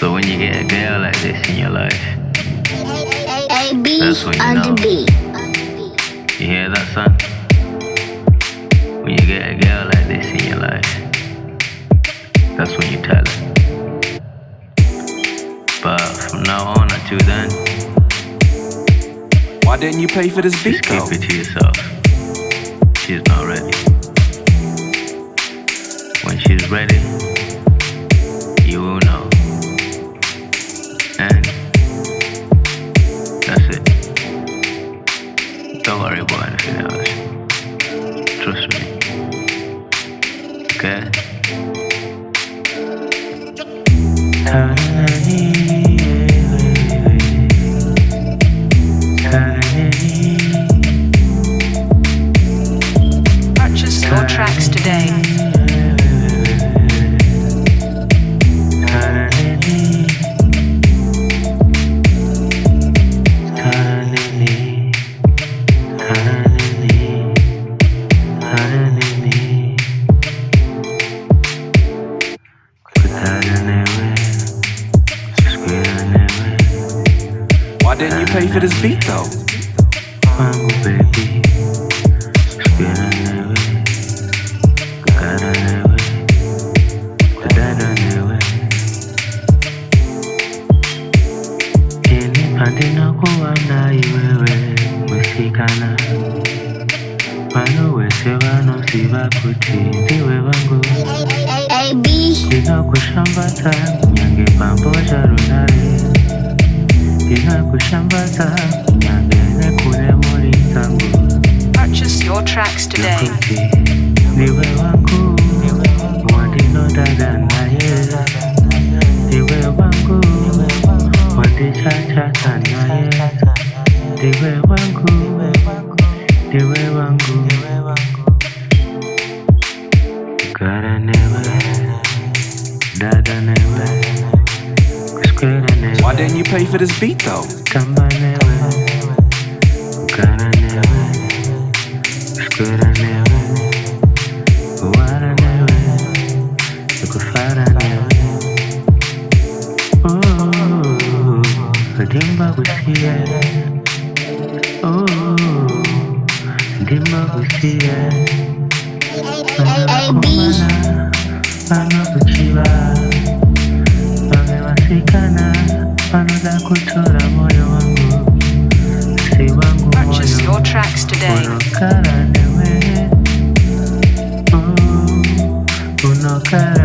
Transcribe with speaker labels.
Speaker 1: So when you get a girl like this in your life,
Speaker 2: AB
Speaker 1: that's when you
Speaker 2: on
Speaker 1: know.
Speaker 2: the beat.
Speaker 1: You hear that, son? When you get a girl like this in your life, that's when you tell her. But from now on until then,
Speaker 3: why didn't you pay for this beat
Speaker 1: just
Speaker 3: though?
Speaker 1: keep it to yourself. She's not ready. When she's ready, you will know. And that's it. Don't worry about anything else. Trust me. Okay?
Speaker 4: Purchase your tracks today.
Speaker 3: Why didn't you pay for this beat though?
Speaker 2: AB
Speaker 1: Inakushambata nyange pamboja runare, inakushambata nyange nekure muri tangu.
Speaker 4: Purchase your tracks today.
Speaker 1: Niwe wangu, wadino dada naye. Niwe wangu, wadichacha naye. Niwe wangu, niwe wangu. Kara newe, dada newe, kuskera newe.
Speaker 3: Why didn't you pay for this beat though?
Speaker 1: Kamba newe, kara newe, kuskera newe, wara newe, kufara newe. Oh, dimba kusiye. Oh, dimba kusiye.
Speaker 2: AB
Speaker 1: Wanakuchiwa, wamewasikana, wanoza kuchora moyo wangu, si wangu
Speaker 4: Purchase
Speaker 1: moyo,
Speaker 4: your tracks today.
Speaker 1: unokara newe, unokara